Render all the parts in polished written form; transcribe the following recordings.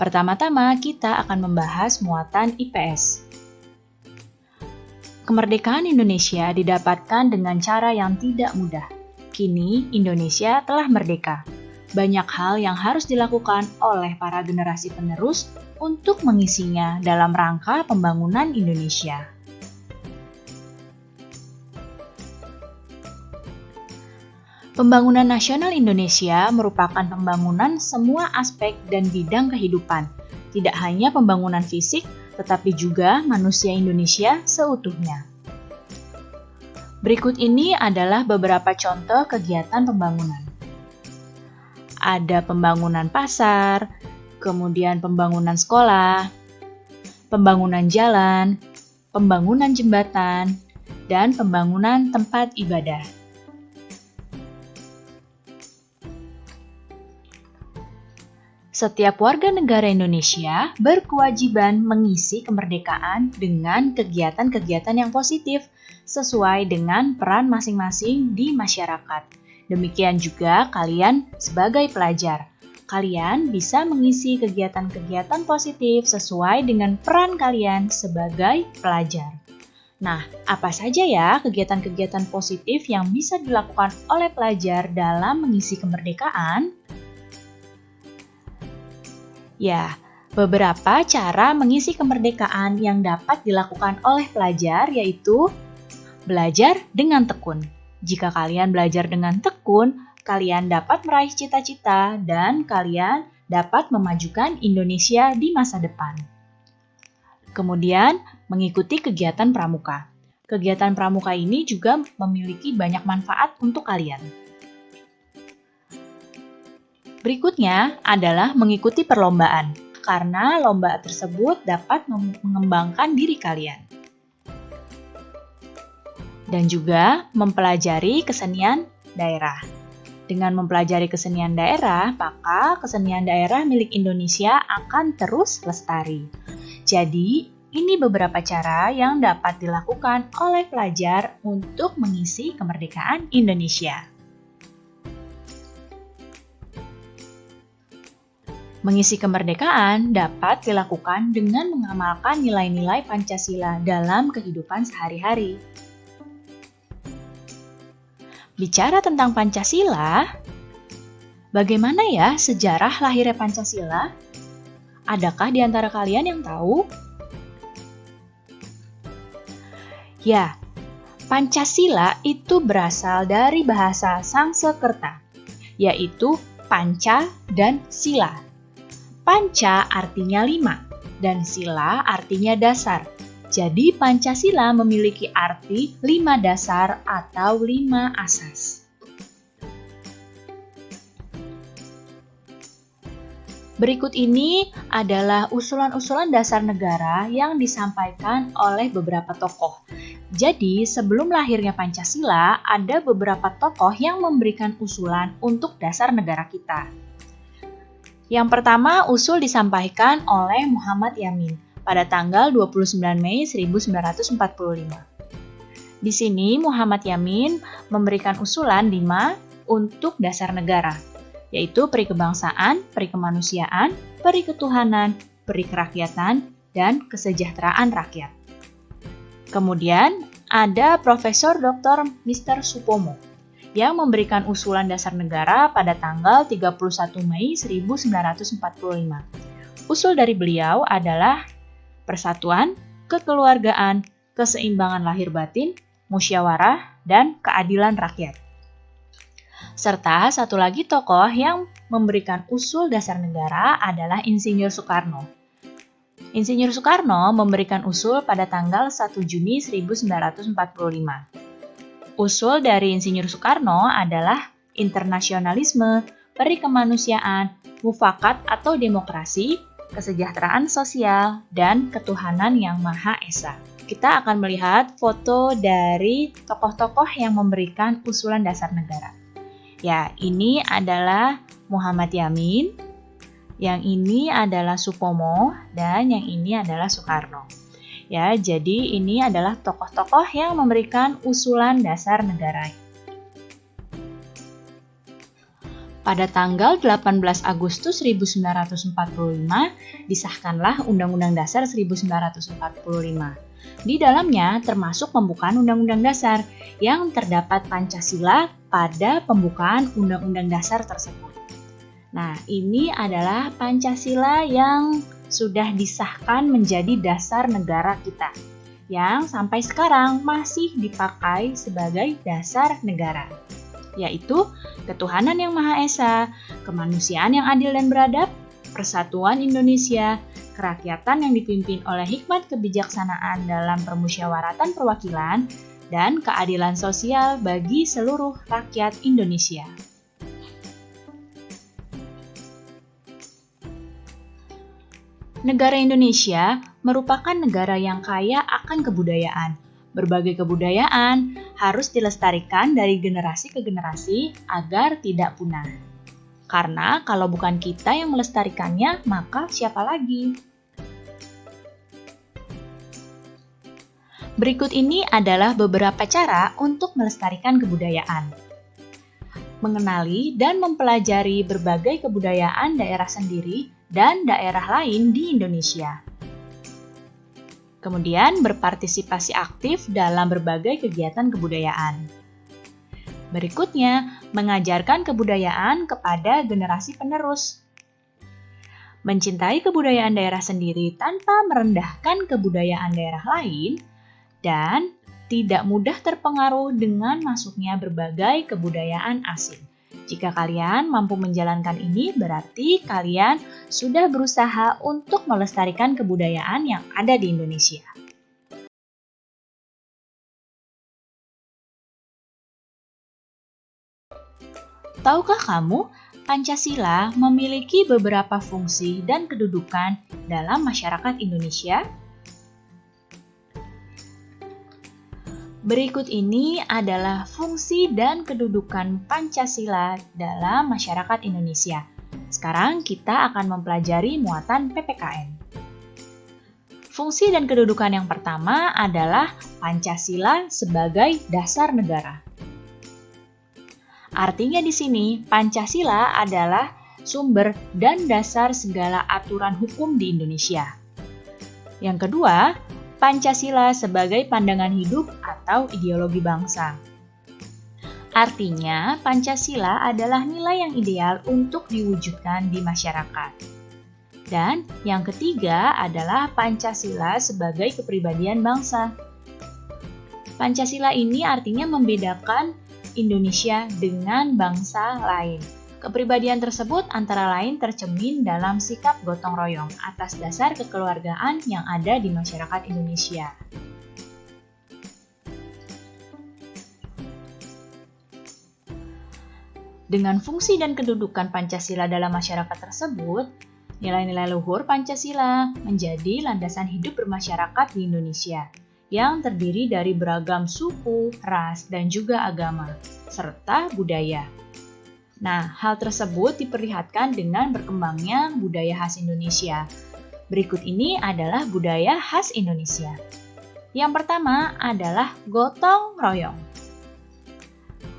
Pertama-tama, kita akan membahas muatan IPS. Kemerdekaan Indonesia didapatkan dengan cara yang tidak mudah. Kini, Indonesia telah merdeka. Banyak hal yang harus dilakukan oleh para generasi penerus untuk mengisinya dalam rangka pembangunan Indonesia. Pembangunan nasional Indonesia merupakan pembangunan semua aspek dan bidang kehidupan, tidak hanya pembangunan fisik, tetapi juga manusia Indonesia seutuhnya. Berikut ini adalah beberapa contoh kegiatan pembangunan. Ada pembangunan pasar, kemudian pembangunan sekolah, pembangunan jalan, pembangunan jembatan, dan pembangunan tempat ibadah. Setiap warga negara Indonesia berkewajiban mengisi kemerdekaan dengan kegiatan-kegiatan yang positif sesuai dengan peran masing-masing di masyarakat. Demikian juga kalian sebagai pelajar. Kalian bisa mengisi kegiatan-kegiatan positif sesuai dengan peran kalian sebagai pelajar. Nah, apa saja ya kegiatan-kegiatan positif yang bisa dilakukan oleh pelajar dalam mengisi kemerdekaan? Ya, beberapa cara mengisi kemerdekaan yang dapat dilakukan oleh pelajar yaitu belajar dengan tekun. Jika kalian belajar dengan tekun, kalian dapat meraih cita-cita dan kalian dapat memajukan Indonesia di masa depan. Kemudian, mengikuti kegiatan pramuka. Kegiatan pramuka ini juga memiliki banyak manfaat untuk kalian. Berikutnya adalah mengikuti perlombaan, karena lomba tersebut dapat mengembangkan diri kalian. Dan juga mempelajari kesenian daerah. Dengan mempelajari kesenian daerah, maka kesenian daerah milik Indonesia akan terus lestari. Jadi, ini beberapa cara yang dapat dilakukan oleh pelajar untuk mengisi kemerdekaan Indonesia. Mengisi kemerdekaan dapat dilakukan dengan mengamalkan nilai-nilai Pancasila dalam kehidupan sehari-hari. Bicara tentang Pancasila, bagaimana ya sejarah lahirnya Pancasila? Adakah di antara kalian yang tahu? Ya, Pancasila itu berasal dari bahasa Sangsekerta, yaitu panca dan sila. Panca artinya 5 dan sila artinya dasar. Jadi Pancasila memiliki arti 5 dasar atau 5 asas. Berikut ini adalah usulan-usulan dasar negara yang disampaikan oleh beberapa tokoh. Jadi sebelum lahirnya Pancasila, ada beberapa tokoh yang memberikan usulan untuk dasar negara kita. Yang pertama, usul disampaikan oleh Muhammad Yamin pada tanggal 29 Mei 1945. Di sini, Muhammad Yamin memberikan usulan 5 untuk dasar negara, yaitu peri kebangsaan, peri kemanusiaan, peri ketuhanan, peri kerakyatan, dan kesejahteraan rakyat. Kemudian, ada Profesor Dr. Mr. Supomo yang memberikan usulan dasar negara pada tanggal 31 Mei 1945. Usul dari beliau adalah persatuan, kekeluargaan, keseimbangan lahir batin, musyawarah, dan keadilan rakyat. Serta satu lagi tokoh yang memberikan usul dasar negara adalah Insinyur Soekarno. Insinyur Soekarno memberikan usul pada tanggal 1 Juni 1945. Usul dari Insinyur Soekarno adalah internasionalisme, peri kemanusiaan, mufakat atau demokrasi, kesejahteraan sosial, dan ketuhanan yang Maha Esa. Kita akan melihat foto dari tokoh-tokoh yang memberikan usulan dasar negara. Ya, ini adalah Muhammad Yamin, yang ini adalah Supomo, dan yang ini adalah Soekarno. Ya, jadi ini adalah tokoh-tokoh yang memberikan usulan dasar negara. Pada tanggal 18 Agustus 1945, disahkanlah Undang-Undang Dasar 1945. Di dalamnya termasuk pembukaan Undang-Undang Dasar yang terdapat Pancasila pada pembukaan Undang-Undang Dasar tersebut. Nah, ini adalah Pancasila yang sudah disahkan menjadi dasar negara kita, yang sampai sekarang masih dipakai sebagai dasar negara, yaitu ketuhanan yang Maha Esa, kemanusiaan yang adil dan beradab, persatuan Indonesia, kerakyatan yang dipimpin oleh hikmat kebijaksanaan dalam permusyawaratan perwakilan, dan keadilan sosial bagi seluruh rakyat Indonesia. Negara Indonesia merupakan negara yang kaya akan kebudayaan. Berbagai kebudayaan harus dilestarikan dari generasi ke generasi agar tidak punah. Karena kalau bukan kita yang melestarikannya, maka siapa lagi? Berikut ini adalah beberapa cara untuk melestarikan kebudayaan. Mengenali dan mempelajari berbagai kebudayaan daerah sendiri dan daerah lain di Indonesia. Kemudian berpartisipasi aktif dalam berbagai kegiatan kebudayaan. Berikutnya, mengajarkan kebudayaan kepada generasi penerus. Mencintai kebudayaan daerah sendiri tanpa merendahkan kebudayaan daerah lain, dan tidak mudah terpengaruh dengan masuknya berbagai kebudayaan asing. Jika kalian mampu menjalankan ini, berarti kalian sudah berusaha untuk melestarikan kebudayaan yang ada di Indonesia. Tahukah kamu, Pancasila memiliki beberapa fungsi dan kedudukan dalam masyarakat Indonesia? Berikut ini adalah fungsi dan kedudukan Pancasila dalam masyarakat Indonesia. Sekarang kita akan mempelajari muatan PPKN. Fungsi dan kedudukan yang pertama adalah Pancasila sebagai dasar negara. Artinya di sini, Pancasila adalah sumber dan dasar segala aturan hukum di Indonesia. Yang kedua, Pancasila sebagai pandangan hidup atau ideologi bangsa. Artinya, Pancasila adalah nilai yang ideal untuk diwujudkan di masyarakat. Dan yang ketiga adalah Pancasila sebagai kepribadian bangsa. Pancasila ini artinya membedakan Indonesia dengan bangsa lain. Kepribadian tersebut antara lain tercermin dalam sikap gotong royong atas dasar kekeluargaan yang ada di masyarakat Indonesia. Dengan fungsi dan kedudukan Pancasila dalam masyarakat tersebut, nilai-nilai luhur Pancasila menjadi landasan hidup bermasyarakat di Indonesia yang terdiri dari beragam suku, ras, dan juga agama, serta budaya. Nah, hal tersebut diperlihatkan dengan berkembangnya budaya khas Indonesia. Berikut ini adalah budaya khas Indonesia. Yang pertama adalah gotong royong.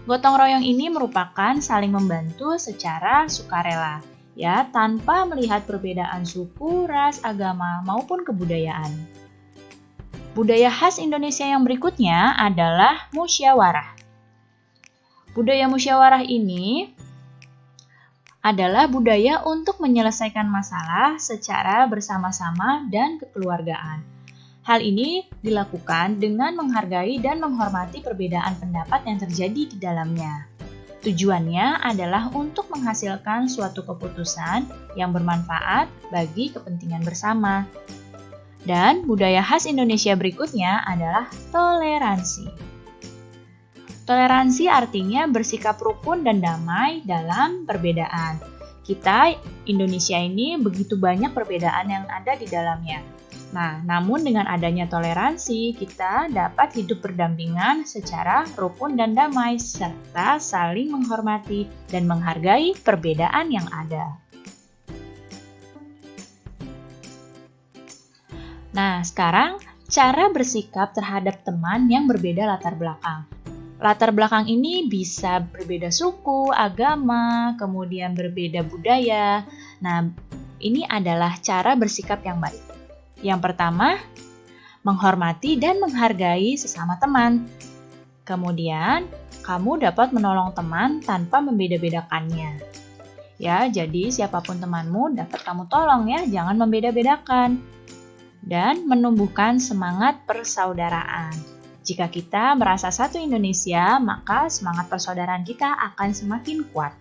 Gotong royong ini merupakan saling membantu secara sukarela, ya, tanpa melihat perbedaan suku, ras, agama, maupun kebudayaan. Budaya khas Indonesia yang berikutnya adalah musyawarah. Budaya musyawarah ini adalah budaya untuk menyelesaikan masalah secara bersama-sama dan kekeluargaan. Hal ini dilakukan dengan menghargai dan menghormati perbedaan pendapat yang terjadi di dalamnya. Tujuannya adalah untuk menghasilkan suatu keputusan yang bermanfaat bagi kepentingan bersama. Dan budaya khas Indonesia berikutnya adalah toleransi. Toleransi artinya bersikap rukun dan damai dalam perbedaan. Kita, Indonesia ini, begitu banyak perbedaan yang ada di dalamnya. Nah, namun dengan adanya toleransi, kita dapat hidup berdampingan secara rukun dan damai, serta saling menghormati dan menghargai perbedaan yang ada. Nah, sekarang cara bersikap terhadap teman yang berbeda latar belakang. Latar belakang ini bisa berbeda suku, agama, kemudian berbeda budaya. Nah, ini adalah cara bersikap yang baik. Yang pertama, menghormati dan menghargai sesama teman. Kemudian, kamu dapat menolong teman tanpa membeda-bedakannya. Ya, jadi siapapun temanmu dapat kamu tolong ya, jangan membeda-bedakan. Dan menumbuhkan semangat persaudaraan. Jika kita merasa satu Indonesia, maka semangat persaudaraan kita akan semakin kuat.